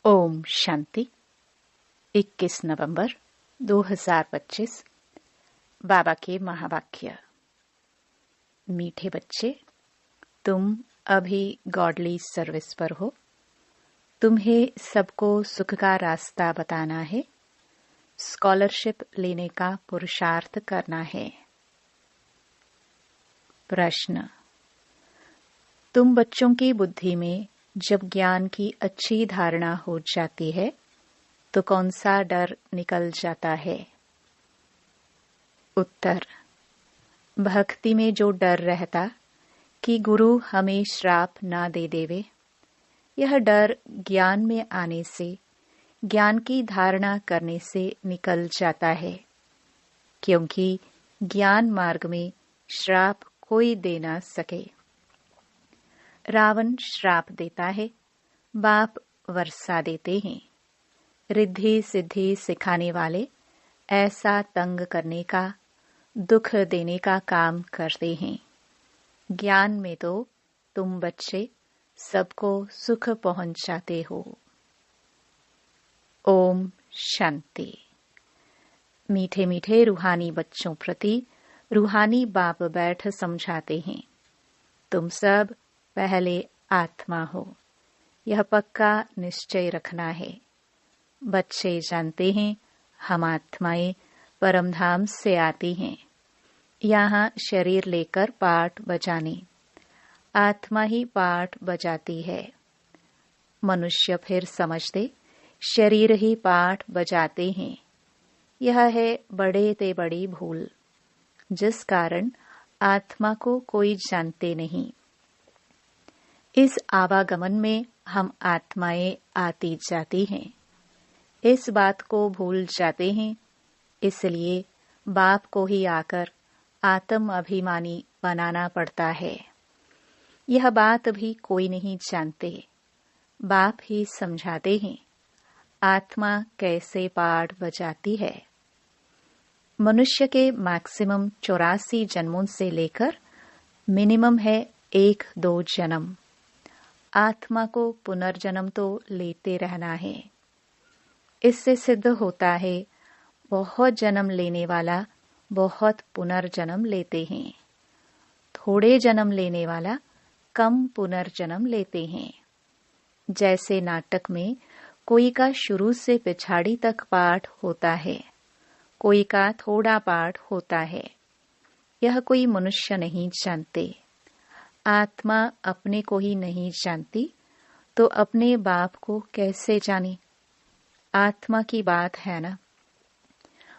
ओम शांति। 21 नवंबर 2025। बाबा के महावाक्य। मीठे बच्चे, तुम अभी गॉडली सर्विस पर हो। तुम्हें सबको सुख का रास्ता बताना है, स्कॉलरशिप लेने का पुरुषार्थ करना है। प्रश्न: तुम बच्चों की बुद्धि में जब ज्ञान की अच्छी धारणा हो जाती है तो कौन सा डर निकल जाता है? उत्तर: भक्ति में जो डर रहता कि गुरु हमें श्राप ना दे देवे, यह डर ज्ञान में आने से, ज्ञान की धारणा करने से निकल जाता है, क्योंकि ज्ञान मार्ग में श्राप कोई दे ना सके। रावण श्राप देता है, बाप वर्षा देते हैं। रिद्धि सिद्धि सिखाने वाले ऐसा तंग करने का, दुख देने का काम करते हैं। ज्ञान में तो तुम बच्चे सबको सुख पहुंचाते हो। ओम शांति। मीठे मीठे रूहानी बच्चों प्रति रूहानी बाप बैठ समझाते हैं, तुम सब पहले आत्मा हो, यह पक्का निश्चय रखना है। बच्चे जानते हैं हम आत्माएं परमधाम से आती हैं, यहाँ शरीर लेकर पाठ बजाने। आत्मा ही पाठ बजाती है। मनुष्य फिर समझते शरीर ही पाठ बजाते हैं। यह है बड़े ते बड़ी भूल, जिस कारण आत्मा को कोई जानते नहीं। इस आवागमन में हम आत्माएं आती जाती हैं, इस बात को भूल जाते हैं। इसलिए बाप को ही आकर आत्म अभिमानी बनाना पड़ता है। यह बात भी कोई नहीं जानते, बाप ही समझाते हैं आत्मा कैसे पाठ बजाती है। मनुष्य के मैक्सिमम 84 जन्मों से लेकर मिनिमम है 1-2 जन्म। आत्मा को पुनर्जन्म तो लेते रहना है। इससे सिद्ध होता है बहुत जन्म लेने वाला बहुत पुनर्जन्म लेते हैं, थोड़े जन्म लेने वाला कम पुनर्जन्म लेते हैं। जैसे नाटक में कोई का शुरू से पिछाड़ी तक पाठ होता है, कोई का थोड़ा पाठ होता है। यह कोई मनुष्य नहीं जानते। आत्मा अपने को ही नहीं जानती तो अपने बाप को कैसे जाने? आत्मा की बात है ना।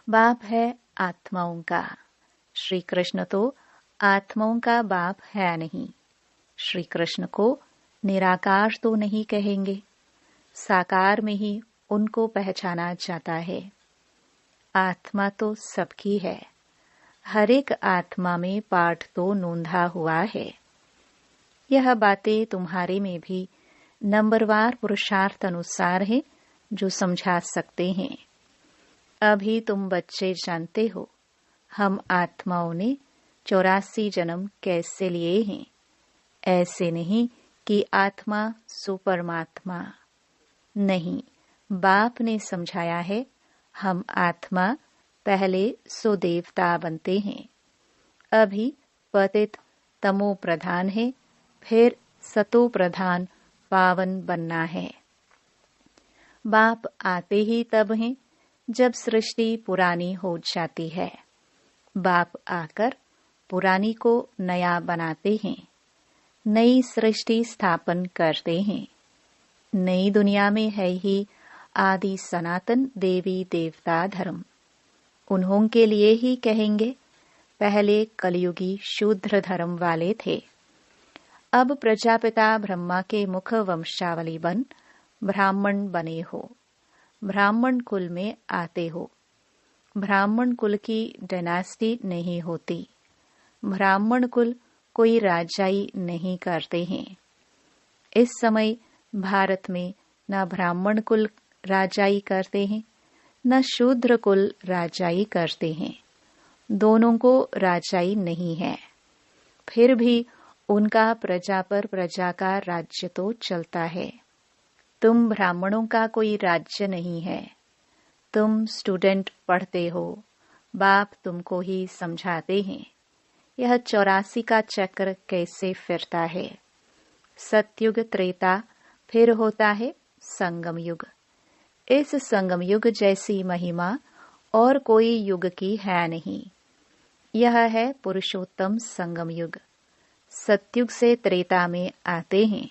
बाप है आत्माओं का। श्री कृष्ण तो आत्माओं का बाप है नहीं। श्री कृष्ण को निराकार तो नहीं कहेंगे, साकार में ही उनको पहचाना जाता है। आत्मा तो सबकी है, हर एक आत्मा में पाठ तो नोंधा हुआ है। यह बातें तुम्हारे में भी नंबरवार पुरुषार्थ अनुसार है जो समझा सकते हैं। अभी तुम बच्चे जानते हो हम आत्माओं ने 84 जन्म कैसे लिए हैं। ऐसे नहीं कि आत्मा सुपरमात्मा नहीं, बाप ने समझाया है हम आत्मा पहले सुदेवता बनते हैं। अभी पतित तमो प्रधान है, फिर सतो प्रधान पावन बनना है। बाप आते ही तब हैं जब सृष्टि पुरानी हो जाती है। बाप आकर पुरानी को नया बनाते हैं, नई सृष्टि स्थापन करते हैं। नई दुनिया में है ही आदि सनातन देवी देवता धर्म। उन्हों के लिए ही कहेंगे पहले कलयुगी शूद्र धर्म वाले थे, अब प्रजापिता ब्रह्मा के मुख वंशावली बन ब्राह्मण बने हो, ब्राह्मण कुल में आते हो। ब्राह्मण कुल की डायनास्टी नहीं होती, ब्राह्मण कुल कोई राजाई नहीं करते हैं। इस समय भारत में न ब्राह्मण कुल राजाई करते हैं न शूद्र कुल राजाई करते हैं। दोनों को राजाई नहीं है। फिर भी उनका प्रजा पर प्रजा का राज्य तो चलता है। तुम ब्राह्मणों का कोई राज्य नहीं है। तुम स्टूडेंट पढ़ते हो, बाप तुमको ही समझाते हैं। यह 84 का चक्र कैसे फिरता है। सतयुग, त्रेता, फिर होता है संगम युग। इस संगम युग जैसी महिमा और कोई युग की है नहीं। यह है पुरुषोत्तम संगम युग। सतयुग से त्रेता में आते हैं।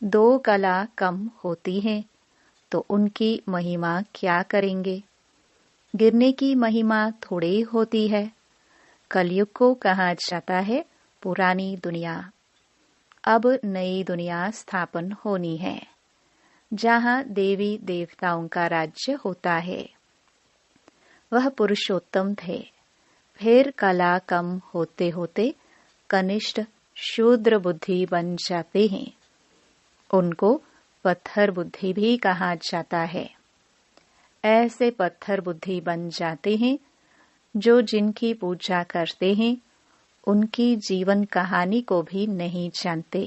2 कला कम होती हैं तो उनकी महिमा क्या करेंगे। गिरने की महिमा थोड़ी होती है। कलयुग को कहा जाता है पुरानी दुनिया। अब नई दुनिया स्थापन होनी है, जहाँ देवी देवताओं का राज्य होता है। वह पुरुषोत्तम थे। फिर कला कम होते होते कनिष्ठ शूद्र बुद्धि बन जाते हैं। उनको पत्थर बुद्धि भी कहा जाता है। ऐसे पत्थर बुद्धि बन जाते हैं जो जिनकी पूजा करते हैं उनकी जीवन कहानी को भी नहीं जानते।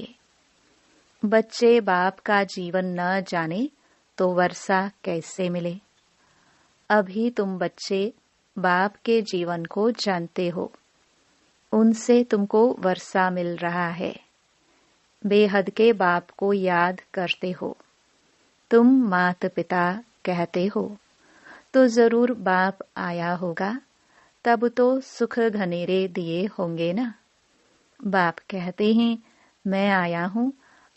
बच्चे बाप का जीवन न जाने तो वर्षा कैसे मिले। अभी तुम बच्चे बाप के जीवन को जानते हो, उनसे तुमको वर्षा मिल रहा है। बेहद के बाप को याद करते हो। तुम माता पिता कहते हो तो जरूर बाप आया होगा, तब तो सुख घनेरे दिए होंगे ना। बाप कहते हैं मैं आया हूँ,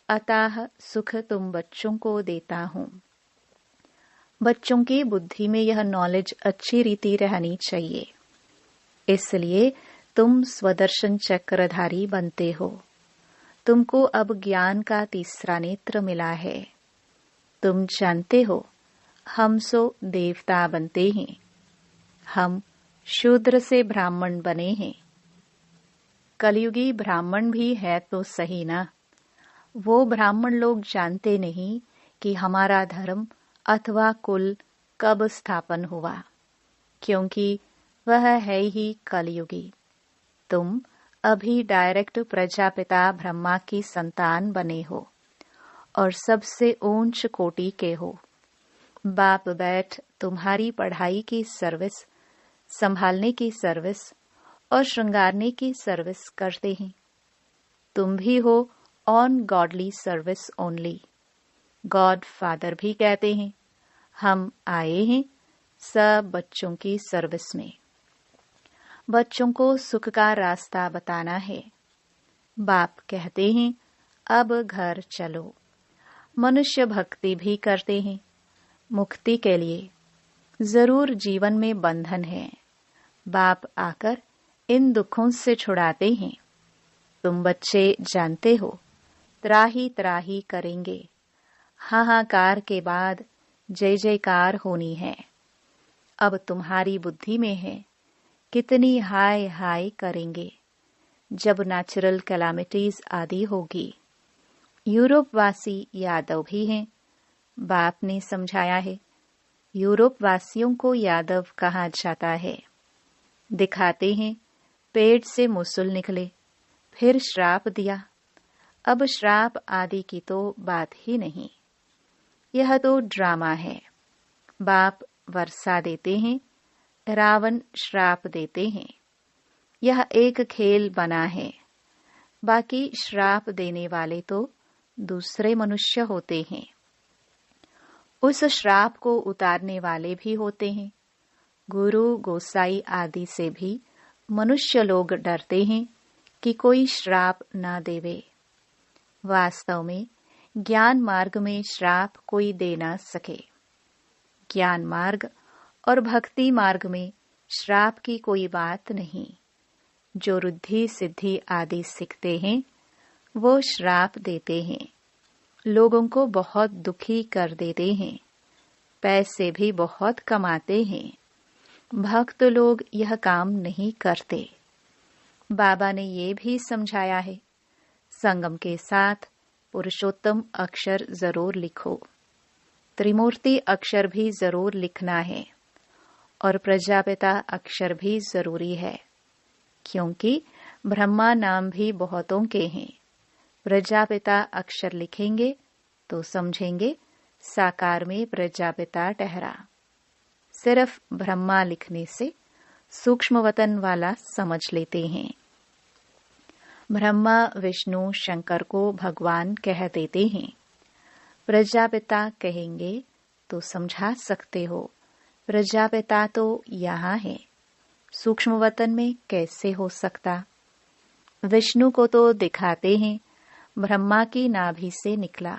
अतः सुख तुम बच्चों को देता हूँ। बच्चों की बुद्धि में यह नॉलेज अच्छी रीति रहनी चाहिए। इसलिए तुम स्वदर्शन चक्रधारी बनते हो। तुमको अब ज्ञान का तीसरा नेत्र मिला है। तुम जानते हो हम सो देवता बनते हैं। हम शूद्र से ब्राह्मण बने हैं। कलयुगी ब्राह्मण भी है तो सही ना। वो ब्राह्मण लोग जानते नहीं कि हमारा धर्म अथवा कुल कब स्थापन हुआ, क्योंकि वह है ही कलयुगी। तुम अभी डायरेक्ट प्रजापिता ब्रह्मा की संतान बने हो और सबसे ऊंच कोटि के हो। बाप बैठ तुम्हारी पढ़ाई की सर्विस, संभालने की सर्विस और श्रृंगारने की सर्विस करते हैं। तुम भी हो on godly service only. God father भी कहते हैं हम आए हैं सब बच्चों की सर्विस में। बच्चों को सुख का रास्ता बताना है। बाप कहते हैं अब घर चलो। मनुष्य भक्ति भी करते हैं मुक्ति के लिए। जरूर जीवन में बंधन है। बाप आकर इन दुखों से छुड़ाते हैं। तुम बच्चे जानते हो त्राही त्राही करेंगे। हाहाकार के बाद जय जयकार होनी है। अब तुम्हारी बुद्धि में है कितनी हाय हाय करेंगे जब नेचुरल कैलामिटीज आदि होगी। यूरोप वासी यादव भी हैं। बाप ने समझाया है यूरोप वासियों को यादव कहा जाता है। दिखाते हैं पेट से मुसुल निकले, फिर श्राप दिया। अब श्राप आदि की तो बात ही नहीं। यह तो ड्रामा है। बाप वर्षा देते हैं, रावण श्राप देते हैं। यह एक खेल बना है। बाकी श्राप देने वाले तो दूसरे मनुष्य होते हैं। उस श्राप को उतारने वाले भी होते हैं। गुरु गोसाई आदि से भी मनुष्य लोग डरते हैं कि कोई श्राप न देवे। वास्तव में ज्ञान मार्ग में श्राप कोई दे न सके। ज्ञान मार्ग और भक्ति मार्ग में श्राप की कोई बात नहीं। जो रुद्धि सिद्धि आदि सीखते हैं वो श्राप देते हैं। लोगों को बहुत दुखी कर देते हैं। पैसे भी बहुत कमाते हैं। भक्त लोग यह काम नहीं करते। बाबा ने ये भी समझाया है संगम के साथ पुरुषोत्तम अक्षर जरूर लिखो। त्रिमूर्ति अक्षर भी जरूर लिखना है और प्रजापिता अक्षर भी जरूरी है, क्योंकि ब्रह्मा नाम भी बहुतों के हैं। प्रजापिता अक्षर लिखेंगे तो समझेंगे साकार में प्रजापिता ठहरा। सिर्फ ब्रह्मा लिखने से सूक्ष्म वतन वाला समझ लेते हैं। ब्रह्मा विष्णु शंकर को भगवान कह देते हैं। प्रजापिता कहेंगे तो समझा सकते हो, प्रजापिता तो यहाँ है, सूक्ष्म वतन में कैसे हो सकता। विष्णु को तो दिखाते हैं ब्रह्मा की नाभि से निकला।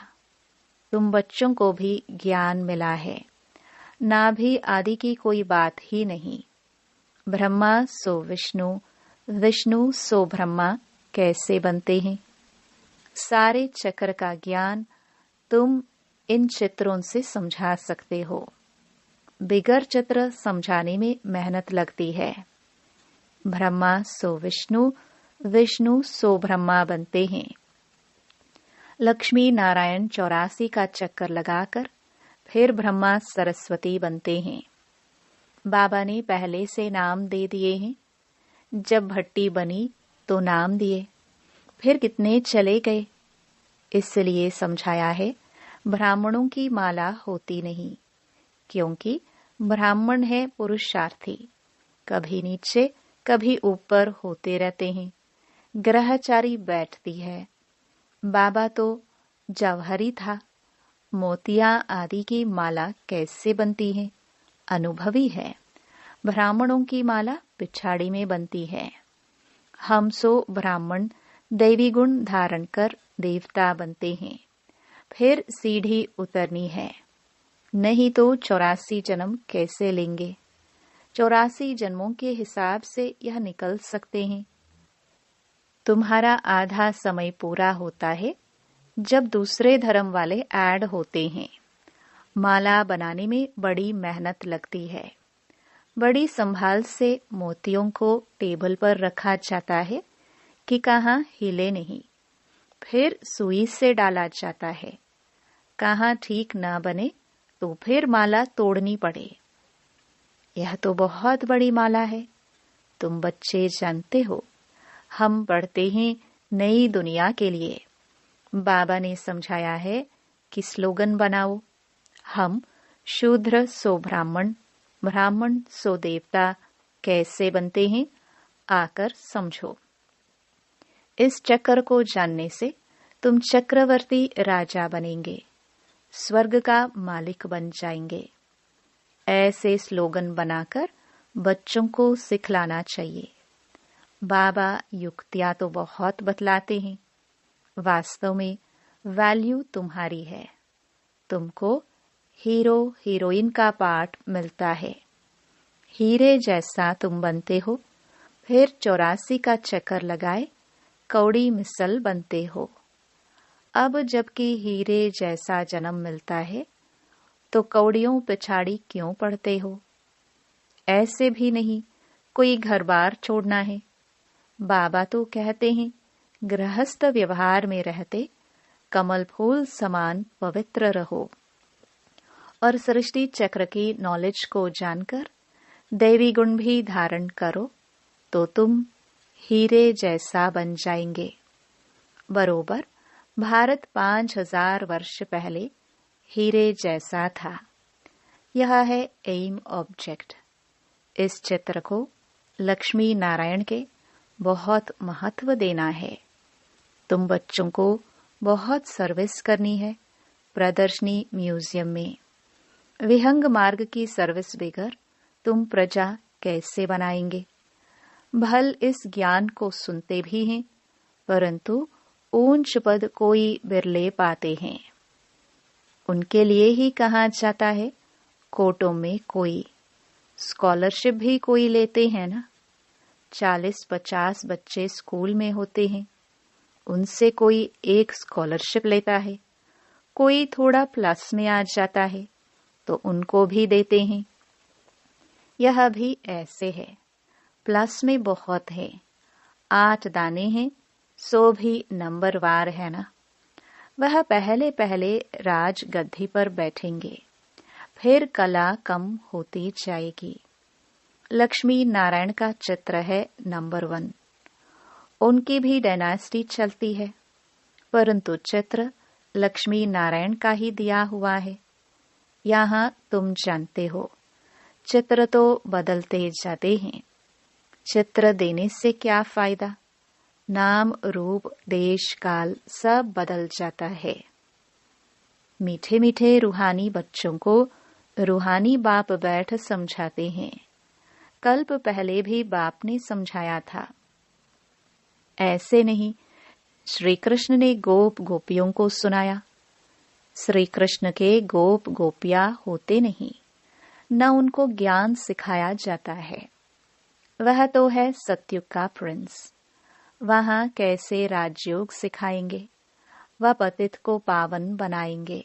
तुम बच्चों को भी ज्ञान मिला है, नाभि आदि की कोई बात ही नहीं। ब्रह्मा सो विष्णु, विष्णु सो ब्रह्मा कैसे बनते हैं। सारे चक्र का ज्ञान तुम इन चित्रों से समझा सकते हो। बिगर चित्र समझाने में मेहनत लगती है। ब्रह्मा सो विष्णु, विष्णु सो ब्रह्मा बनते हैं। लक्ष्मी नारायण 84 का चक्कर लगाकर फिर ब्रह्मा सरस्वती बनते हैं। बाबा ने पहले से नाम दे दिए हैं। जब भट्टी बनी तो नाम दिए, फिर कितने चले गए। इसलिए समझाया है ब्राह्मणों की माला होती नहीं, क्योंकि ब्राह्मण है पुरुषार्थी, कभी नीचे कभी ऊपर होते रहते हैं। ग्रहचारी बैठती है। बाबा तो जौहरी था, मोतिया आदि की माला कैसे बनती है, अनुभवी है। ब्राह्मणों की माला पिछाड़ी में बनती है। हम सो ब्राह्मण दैवी गुण धारण कर देवता बनते हैं। फिर सीढ़ी उतरनी है, नहीं तो 84 जन्म कैसे लेंगे। 84 जन्मों के हिसाब से यह निकल सकते हैं। तुम्हारा आधा समय पूरा होता है जब दूसरे धर्म वाले ऐड होते हैं। माला बनाने में बड़ी मेहनत लगती है। बड़ी संभाल से मोतियों को टेबल पर रखा जाता है कि कहाँ हिले नहीं। फिर सुई से डाला जाता है। कहाँ ठीक ना बने तो फिर माला तोड़नी पड़े। यह तो बहुत बड़ी माला है। तुम बच्चे जानते हो, हम पढ़ते हैं नई दुनिया के लिए। बाबा ने समझाया है कि स्लोगन बनाओ, हम शूद्र सो ब्राह्मण, ब्राह्मण सो देवता कैसे बनते हैं, आकर समझो। इस चक्र को जानने से तुम चक्रवर्ती राजा बनेंगे, स्वर्ग का मालिक बन जाएंगे। ऐसे स्लोगन बनाकर बच्चों को सिखलाना चाहिए। बाबा युक्तियां तो बहुत बतलाते हैं, वास्तव में वैल्यू तुम्हारी है। तुमको हीरो हीरोइन का पाठ मिलता है। हीरे जैसा तुम बनते हो, फिर 84 का चक्कर लगाए कौड़ी मिसल बनते हो। अब जबकि हीरे जैसा जन्म मिलता है तो कौड़ियों पिछाड़ी क्यों पड़ते हो। ऐसे भी नहीं कोई घर बार छोड़ना है। बाबा तो कहते हैं गृहस्थ व्यवहार में रहते कमल फूल समान पवित्र रहो और सृष्टि चक्र की नॉलेज को जानकर दैवी गुण भी धारण करो तो तुम हीरे जैसा बन जाएंगे। बरोबर भारत 5000 वर्ष पहले हीरे जैसा था। यह है एम ऑब्जेक्ट। इस चित्र को लक्ष्मी नारायण के बहुत महत्व देना है। तुम बच्चों को बहुत सर्विस करनी है। प्रदर्शनी म्यूजियम में विहंग मार्ग की सर्विस बगैर तुम प्रजा कैसे बनाएंगे। भल इस ज्ञान को सुनते भी हैं, परंतु ऊंच पद कोई बिरले पाते हैं। उनके लिए ही कहा जाता है कोटों में कोई स्कॉलरशिप भी कोई लेते हैं ना। 40-50 बच्चे स्कूल में होते हैं, उनसे कोई एक स्कॉलरशिप लेता है। कोई थोड़ा प्लस में आ जाता है तो उनको भी देते हैं। यह भी ऐसे है, प्लस में बहुत है। 8 दाने हैं, 100 भी नंबरवार है ना। वह पहले पहले राज गद्दी पर बैठेंगे, फिर कला कम होती जाएगी। लक्ष्मी नारायण का चित्र है नंबर 1। उनकी भी डायनास्टी चलती है, परंतु चित्र लक्ष्मी नारायण का ही दिया हुआ है। यहाँ तुम जानते हो, चित्र तो बदलते जाते हैं। चित्र देने से क्या फायदा? नाम, रूप, देश, काल सब बदल जाता है। मीठे मीठे रूहानी बच्चों को रूहानी बाप बैठ समझाते हैं। कल्प पहले भी बाप ने समझाया था। ऐसे नहीं श्री कृष्ण ने गोप गोपियों को सुनाया। श्री कृष्ण के गोप गोपियां होते नहीं, न उनको ज्ञान सिखाया जाता है। वह तो है सत्युग का प्रिंस। वहां कैसे राजयोग सिखाएंगे? वह पतित को पावन बनाएंगे।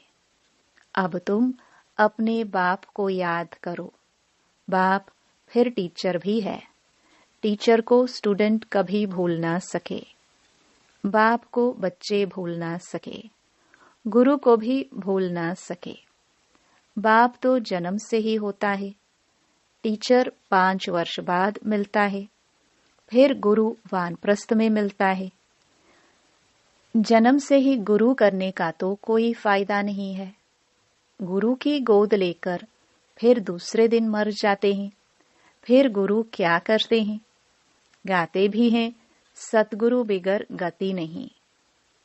अब तुम अपने बाप को याद करो। बाप फिर टीचर भी है। टीचर को स्टूडेंट कभी भूल ना सके, बाप को बच्चे भूल ना सके, गुरु को भी भूल ना सके। बाप तो जन्म से ही होता है, टीचर 5 वर्ष बाद मिलता है, फिर गुरु वानप्रस्थ में मिलता है। जन्म से ही गुरु करने का तो कोई फायदा नहीं है। गुरु की गोद लेकर फिर दूसरे दिन मर जाते हैं। फिर गुरु क्या करते हैं? गाते भी हैं, सतगुरु बिगर गति नहीं।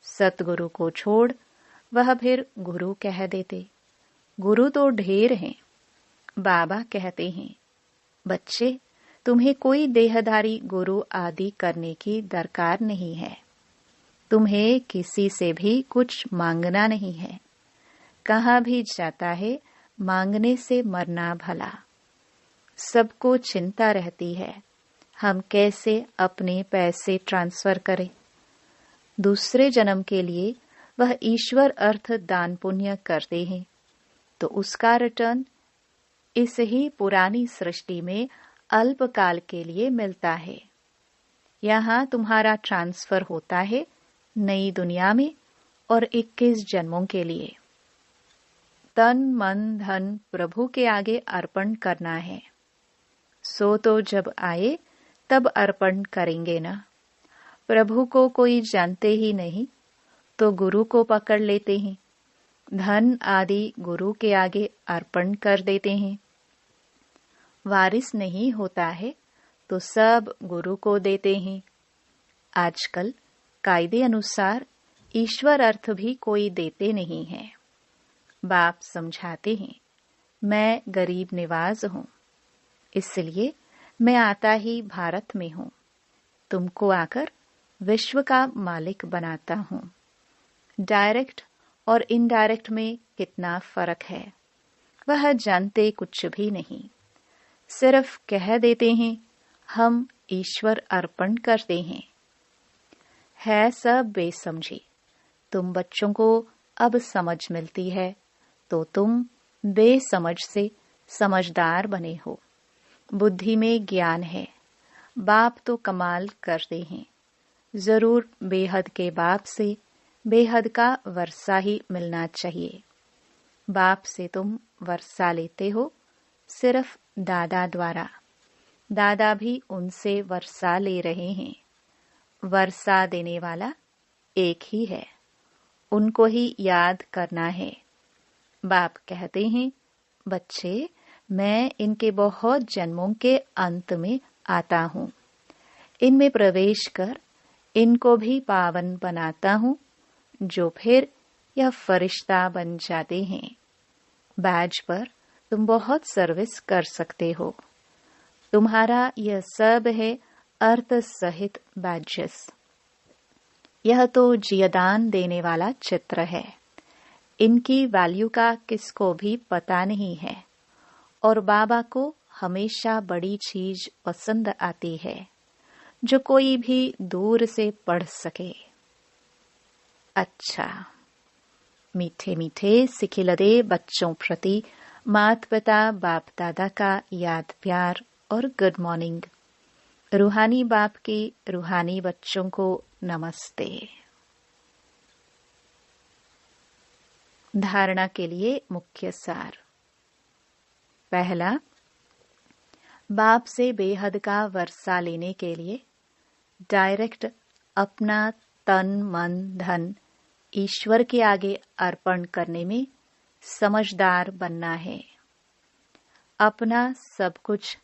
सतगुरु को छोड़ वह फिर गुरु कह देते। गुरु तो ढेर हैं। बाबा कहते हैं, बच्चे तुम्हें कोई देहधारी गुरु आदि करने की दरकार नहीं है। तुम्हें किसी से भी कुछ मांगना नहीं है। कहाँ भी जाता है मांगने से मरना भला। सबको चिंता रहती है, हम कैसे अपने पैसे ट्रांसफर करें। दूसरे जन्म के लिए वह ईश्वर अर्थ दान पुण्य करते हैं, तो उसका रिटर्न इस ही पुरानी सृष्टि में अल्पकाल के लिए मिलता है। यहाँ तुम्हारा ट्रांसफर होता है नई दुनिया में और 21 जन्मों के लिए। तन मन धन प्रभु के आगे अर्पण करना है। सो तो जब आए तब अर्पण करेंगे ना। प्रभु को कोई जानते ही नहीं तो गुरु को पकड़ लेते हैं। धन आदि गुरु के आगे अर्पण कर देते हैं। वारिस नहीं होता है तो सब गुरु को देते हैं। आजकल कायदे अनुसार ईश्वर अर्थ भी कोई देते नहीं है। बाप समझाते हैं, मैं गरीब निवाज हूँ, इसलिए मैं आता ही भारत में हूँ। तुमको आकर विश्व का मालिक बनाता हूँ। डायरेक्ट और इनडायरेक्ट में कितना फर्क है वह जानते कुछ भी नहीं। सिर्फ कह देते हैं हम ईश्वर अर्पण करते हैं। है सब बेसमझी। तुम बच्चों को अब समझ मिलती है तो तुम बेसमझ से समझदार बने हो। बुद्धि में ज्ञान है। बाप तो कमाल करते हैं। जरूर बेहद के बाप से बेहद का वर्षा ही मिलना चाहिए। बाप से तुम वर्षा लेते हो सिर्फ दादा द्वारा। दादा भी उनसे वर्षा ले रहे हैं। वर्षा देने वाला एक ही है, उनको ही याद करना है। बाप कहते हैं, बच्चे मैं इनके बहुत जन्मों के अंत में आता हूँ। इनमें प्रवेश कर इनको भी पावन बनाता हूँ, जो फिर यह फरिश्ता बन जाते हैं। बैज पर तुम बहुत सर्विस कर सकते हो। तुम्हारा यह सब है अर्थ सहित बैजेस। यह तो जियदान देने वाला चित्र है। इनकी वैल्यू का किसको भी पता नहीं है और बाबा को हमेशा बड़ी चीज पसंद आती है जो कोई भी दूर से पढ़ सके। अच्छा, मीठे मीठे सिखिलदे बच्चों प्रति माता पिता बाप दादा का याद प्यार और गुड मॉर्निंग। रूहानी बाप के रूहानी बच्चों को नमस्ते। धारणा के लिए मुख्य सार। पहला, बाप से बेहद का वर्षा लेने के लिए डायरेक्ट अपना तन मन धन ईश्वर के आगे अर्पण करने में समझदार बनना है। अपना सब कुछ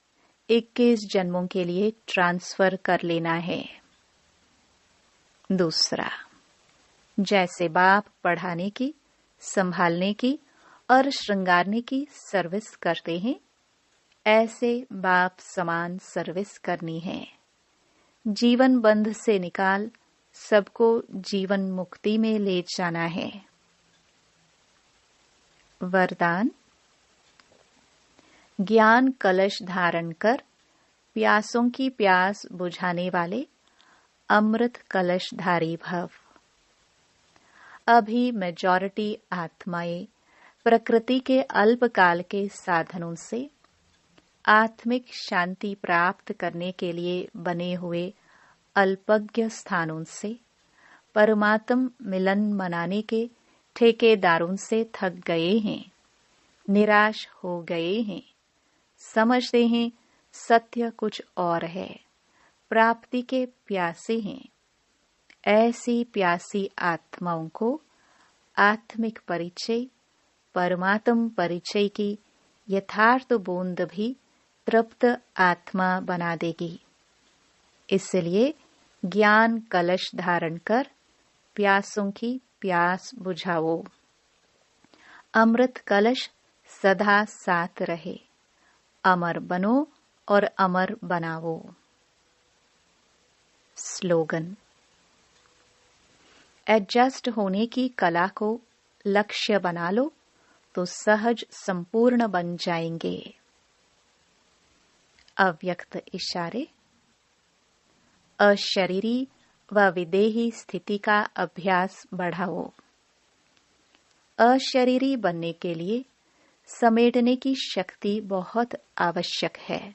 21 जन्मों के लिए ट्रांसफर कर लेना है। दूसरा, जैसे बाप पढ़ाने की, संभालने की और श्रृंगारने की सर्विस करते हैं, ऐसे बाप समान सर्विस करनी है। जीवन बंध से निकाल सबको जीवन मुक्ति में ले जाना है। वरदान, ज्ञान कलश धारण कर प्यासों की प्यास बुझाने वाले अमृत कलशधारी भव। अभी मेजॉरिटी आत्माएं प्रकृति के अल्पकाल के साधनों से आत्मिक शांति प्राप्त करने के लिए बने हुए अल्पज्ञ स्थानों से परमात्म मिलन मनाने के ठेकेदारों से थक गए हैं, निराश हो गए हैं। समझते हैं सत्य कुछ और है, प्राप्ति के प्यासे हैं। ऐसी प्यासी आत्माओं को आत्मिक परिचय, परमात्म परिचय की यथार्थ बूंद भी तृप्त आत्मा बना देगी। इसलिए ज्ञान कलश धारण कर प्यासों की प्यास बुझाओ। अमृत कलश सदा साथ रहे। अमर बनो और अमर बनाओ। स्लोगन, एडजस्ट होने की कला को लक्ष्य बना लो तो सहज संपूर्ण बन जाएंगे। अव्यक्त इशारे, अशरीरी व विदेही स्थिति का अभ्यास बढ़ाओ। अशरीरी बनने के लिए समेटने की शक्ति बहुत आवश्यक है।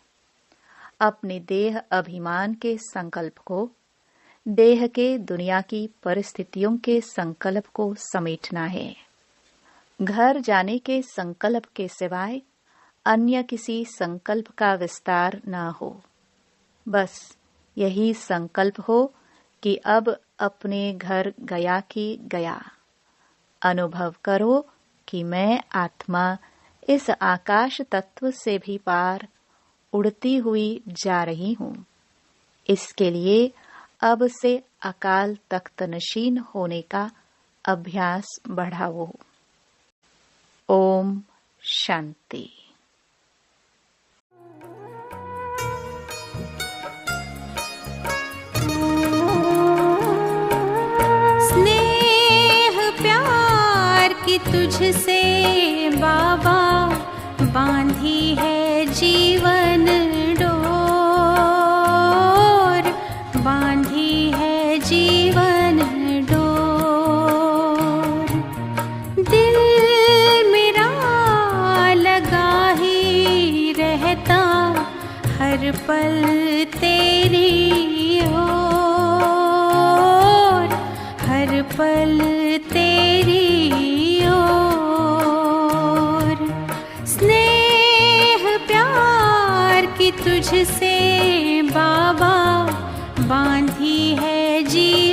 अपने देह अभिमान के संकल्प को देह के दुनिया की परिस्थितियों के संकल्प को समेटना है। घर जाने के संकल्प के सिवाय अन्य किसी संकल्प का विस्तार न हो। बस यही संकल्प हो कि अब अपने घर गया कि गया। अनुभव करो कि मैं आत्मा इस आकाश तत्व से भी पार उड़ती हुई जा रही हूँ। इसके लिए अब से अकाल तख्त नशीन होने का अभ्यास बढ़ाओ। ओम शांति। स्नेह प्यार की तुझसे बाबा बांधी है जीवन डोर, बांधी है जीवन डोर। दिल मेरा लगा ही रहता हर पल तेरी ओर, हर पल तेरी ओर। स्नेह तुझसे बाबा बांधी है जी